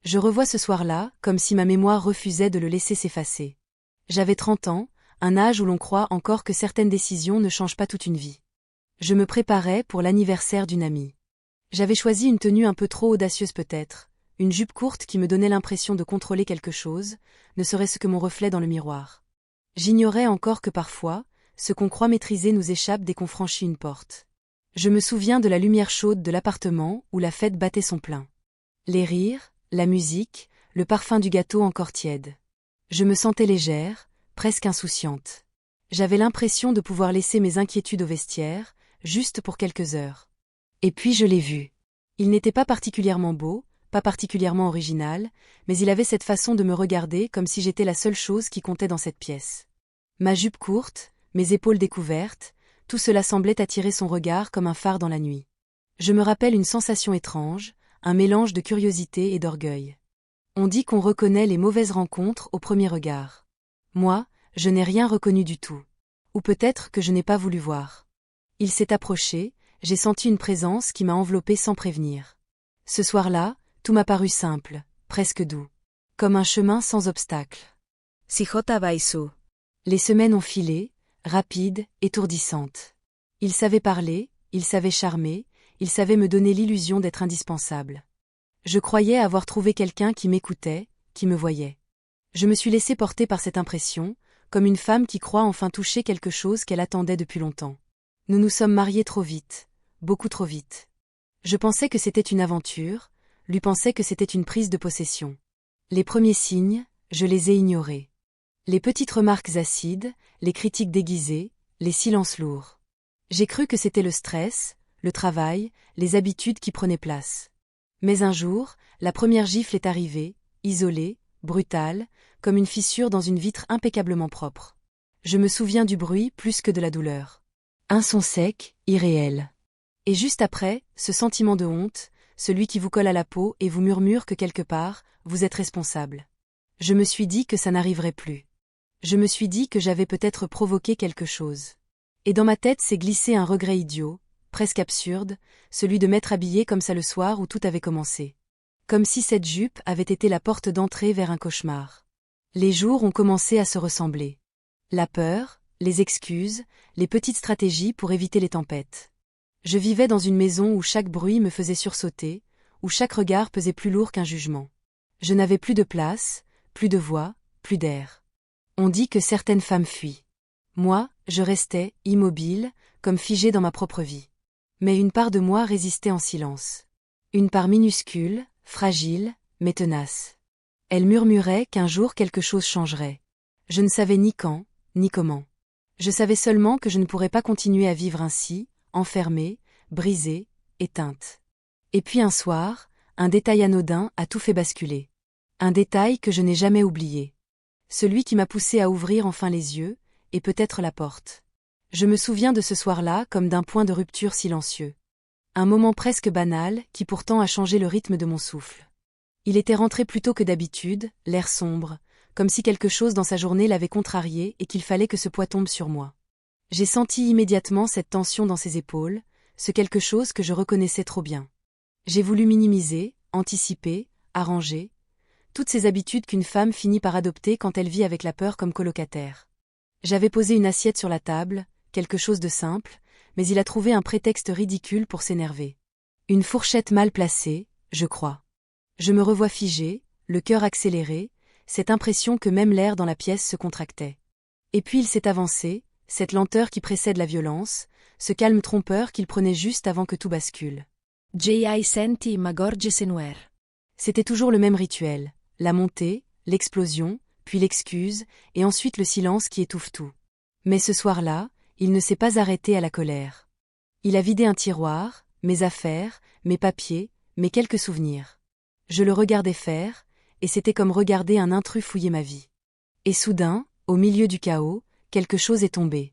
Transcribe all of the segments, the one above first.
Je revois ce soir-là, comme si ma mémoire refusait de le laisser s'effacer. J'avais 30 ans, un âge où l'on croit encore que certaines décisions ne changent pas toute une vie. Je me préparais pour l'anniversaire d'une amie. J'avais choisi une tenue un peu trop audacieuse peut-être, une jupe courte qui me donnait l'impression de contrôler quelque chose, ne serait-ce que mon reflet dans le miroir. J'ignorais encore que parfois, ce qu'on croit maîtriser nous échappe dès qu'on franchit une porte. Je me souviens de la lumière chaude de l'appartement où la fête battait son plein. Les rires, la musique, le parfum du gâteau encore tiède. Je me sentais légère, presque insouciante. J'avais l'impression de pouvoir laisser mes inquiétudes au vestiaire, juste pour quelques heures. Et puis je l'ai vu. Il n'était pas particulièrement beau, pas particulièrement original, mais il avait cette façon de me regarder comme si j'étais la seule chose qui comptait dans cette pièce. Ma jupe courte, mes épaules découvertes, tout cela semblait attirer son regard comme un phare dans la nuit. Je me rappelle une sensation étrange, un mélange de curiosité et d'orgueil. On dit qu'on reconnaît les mauvaises rencontres au premier regard. Moi, je n'ai rien reconnu du tout. Ou peut-être que je n'ai pas voulu voir. Il s'est approché, j'ai senti une présence qui m'a enveloppée sans prévenir. Ce soir-là, tout m'a paru simple, presque doux. Comme un chemin sans obstacle. Sijota Baisu. Les semaines ont filé, rapides, étourdissantes. Il savait parler, il savait charmer, il savait me donner l'illusion d'être indispensable. Je croyais avoir trouvé quelqu'un qui m'écoutait, qui me voyait. Je me suis laissé porter par cette impression, comme une femme qui croit enfin toucher quelque chose qu'elle attendait depuis longtemps. Nous nous sommes mariés trop vite, beaucoup trop vite. Je pensais que c'était une aventure, lui pensait que c'était une prise de possession. Les premiers signes, je les ai ignorés. Les petites remarques acides, les critiques déguisées, les silences lourds. J'ai cru que c'était le stress, le travail, les habitudes qui prenaient place. Mais un jour, la première gifle est arrivée, isolée, brutale, comme une fissure dans une vitre impeccablement propre. Je me souviens du bruit plus que de la douleur. Un son sec, irréel. Et juste après, ce sentiment de honte, celui qui vous colle à la peau et vous murmure que quelque part, vous êtes responsable. Je me suis dit que ça n'arriverait plus. Je me suis dit que j'avais peut-être provoqué quelque chose. Et dans ma tête s'est glissé un regret idiot, presque absurde, celui de m'être habillée comme ça le soir où tout avait commencé. Comme si cette jupe avait été la porte d'entrée vers un cauchemar. Les jours ont commencé à se ressembler. La peur, les excuses, les petites stratégies pour éviter les tempêtes. Je vivais dans une maison où chaque bruit me faisait sursauter, où chaque regard pesait plus lourd qu'un jugement. Je n'avais plus de place, plus de voix, plus d'air. On dit que certaines femmes fuient. Moi, je restais, immobile, comme figée dans ma propre vie. Mais une part de moi résistait en silence. Une part minuscule, fragile, mais tenace. Elle murmurait qu'un jour quelque chose changerait. Je ne savais ni quand, ni comment. Je savais seulement que je ne pourrais pas continuer à vivre ainsi, enfermée, brisée, éteinte. Et puis un soir, un détail anodin a tout fait basculer. Un détail que je n'ai jamais oublié. Celui qui m'a poussé à ouvrir enfin les yeux, et peut-être la porte. Je me souviens de ce soir-là comme d'un point de rupture silencieux. Un moment presque banal qui pourtant a changé le rythme de mon souffle. Il était rentré plus tôt que d'habitude, l'air sombre, comme si quelque chose dans sa journée l'avait contrarié et qu'il fallait que ce poids tombe sur moi. J'ai senti immédiatement cette tension dans ses épaules, ce quelque chose que je reconnaissais trop bien. J'ai voulu minimiser, anticiper, arranger, toutes ces habitudes qu'une femme finit par adopter quand elle vit avec la peur comme colocataire. J'avais posé une assiette sur la table, quelque chose de simple, mais il a trouvé un prétexte ridicule pour s'énerver. Une fourchette mal placée, je crois. Je me revois figée, le cœur accéléré, cette impression que même l'air dans la pièce se contractait. Et puis il s'est avancé, cette lenteur qui précède la violence, ce calme trompeur qu'il prenait juste avant que tout bascule. J.I. Senti Magorge Senwer. C'était toujours le même rituel, la montée, l'explosion, puis l'excuse, et ensuite le silence qui étouffe tout. Mais ce soir-là, il ne s'est pas arrêté à la colère. Il a vidé un tiroir, mes affaires, mes papiers, mes quelques souvenirs. Je le regardais faire, et c'était comme regarder un intrus fouiller ma vie. Et soudain, au milieu du chaos, quelque chose est tombé.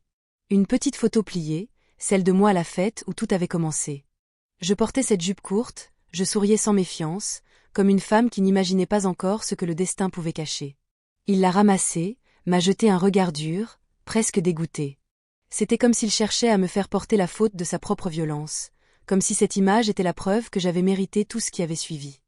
Une petite photo pliée, celle de moi à la fête où tout avait commencé. Je portais cette jupe courte, je souriais sans méfiance, comme une femme qui n'imaginait pas encore ce que le destin pouvait cacher. Il l'a ramassée, m'a jeté un regard dur, presque dégoûté. C'était comme s'il cherchait à me faire porter la faute de sa propre violence, comme si cette image était la preuve que j'avais mérité tout ce qui avait suivi.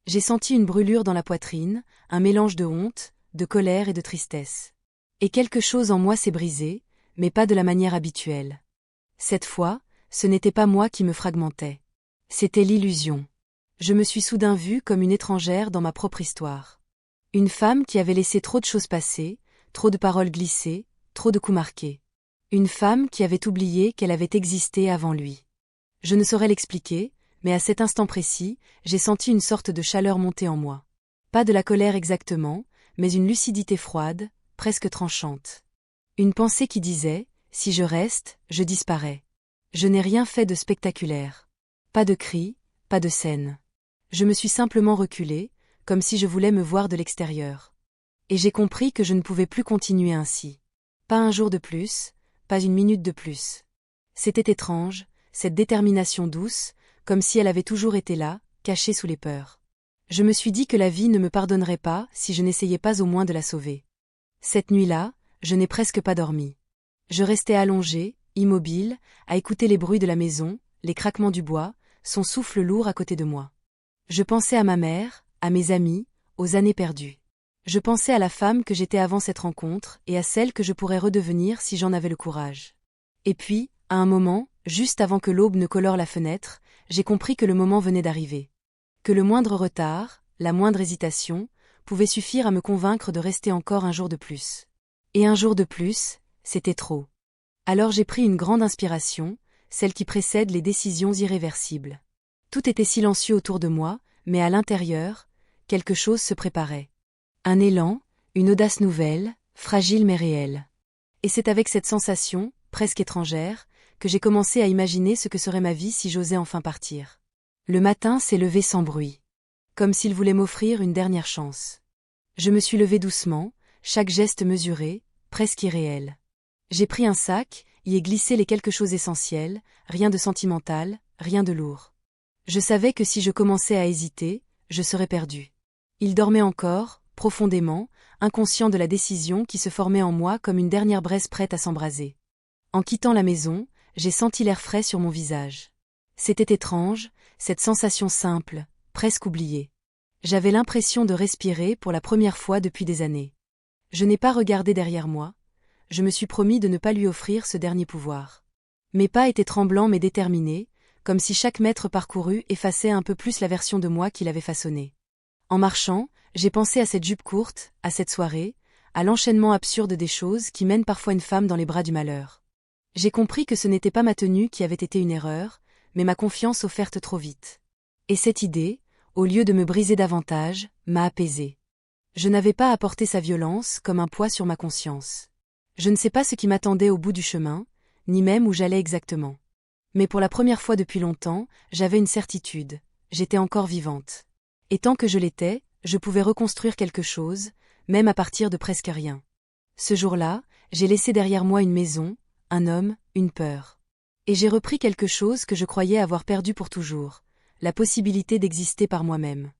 J'ai senti une brûlure dans la poitrine, un mélange de honte, de colère et de tristesse. Et quelque chose en moi s'est brisé, mais pas de la manière habituelle. Cette fois, ce n'était pas moi qui me fragmentais. C'était l'illusion. Je me suis soudain vue comme une étrangère dans ma propre histoire. Une femme qui avait laissé trop de choses passer, trop de paroles glissées, trop de coups marqués. Une femme qui avait oublié qu'elle avait existé avant lui. Je ne saurais l'expliquer, mais à cet instant précis, j'ai senti une sorte de chaleur monter en moi. Pas de la colère exactement, mais une lucidité froide, presque tranchante. Une pensée qui disait, si je reste, je disparais. Je n'ai rien fait de spectaculaire. Pas de cris, pas de scène. Je me suis simplement reculée, comme si je voulais me voir de l'extérieur. Et j'ai compris que je ne pouvais plus continuer ainsi. Pas un jour de plus, pas une minute de plus. C'était étrange, cette détermination douce, comme si elle avait toujours été là, cachée sous les peurs. Je me suis dit que la vie ne me pardonnerait pas si je n'essayais pas au moins de la sauver. Cette nuit-là, je n'ai presque pas dormi. Je restais allongée, immobile, à écouter les bruits de la maison, les craquements du bois, son souffle lourd à côté de moi. Je pensais à ma mère, à mes amis, aux années perdues. Je pensais à la femme que j'étais avant cette rencontre et à celle que je pourrais redevenir si j'en avais le courage. Et puis, à un moment, juste avant que l'aube ne colore la fenêtre, j'ai compris que le moment venait d'arriver. Que le moindre retard, la moindre hésitation, pouvait suffire à me convaincre de rester encore un jour de plus. Et un jour de plus, c'était trop. Alors j'ai pris une grande inspiration, celle qui précède les décisions irréversibles. Tout était silencieux autour de moi, mais à l'intérieur, quelque chose se préparait. Un élan, une audace nouvelle, fragile mais réelle. Et c'est avec cette sensation, presque étrangère, que j'ai commencé à imaginer ce que serait ma vie si j'osais enfin partir. Le matin s'est levé sans bruit. Comme s'il voulait m'offrir une dernière chance. Je me suis levée doucement, chaque geste mesuré, presque irréel. J'ai pris un sac, y ai glissé les quelque chose essentiel, rien de sentimental, rien de lourd. Je savais que si je commençais à hésiter, je serais perdue. Il dormait encore, profondément, inconscient de la décision qui se formait en moi comme une dernière braise prête à s'embraser. En quittant la maison, j'ai senti l'air frais sur mon visage. C'était étrange, cette sensation simple, presque oubliée. J'avais l'impression de respirer pour la première fois depuis des années. Je n'ai pas regardé derrière moi, je me suis promis de ne pas lui offrir ce dernier pouvoir. Mes pas étaient tremblants mais déterminés, comme si chaque mètre parcouru effaçait un peu plus la version de moi qu'il avait façonnée. En marchant, j'ai pensé à cette jupe courte, à cette soirée, à l'enchaînement absurde des choses qui mènent parfois une femme dans les bras du malheur. J'ai compris que ce n'était pas ma tenue qui avait été une erreur, mais ma confiance offerte trop vite. Et cette idée, au lieu de me briser davantage, m'a apaisée. Je n'avais pas à porter sa violence comme un poids sur ma conscience. Je ne sais pas ce qui m'attendait au bout du chemin, ni même où j'allais exactement. Mais pour la première fois depuis longtemps, j'avais une certitude, j'étais encore vivante. Et tant que je l'étais, je pouvais reconstruire quelque chose, même à partir de presque rien. Ce jour-là, j'ai laissé derrière moi une maison, un homme, une peur. Et j'ai repris quelque chose que je croyais avoir perdu pour toujours, la possibilité d'exister par moi-même.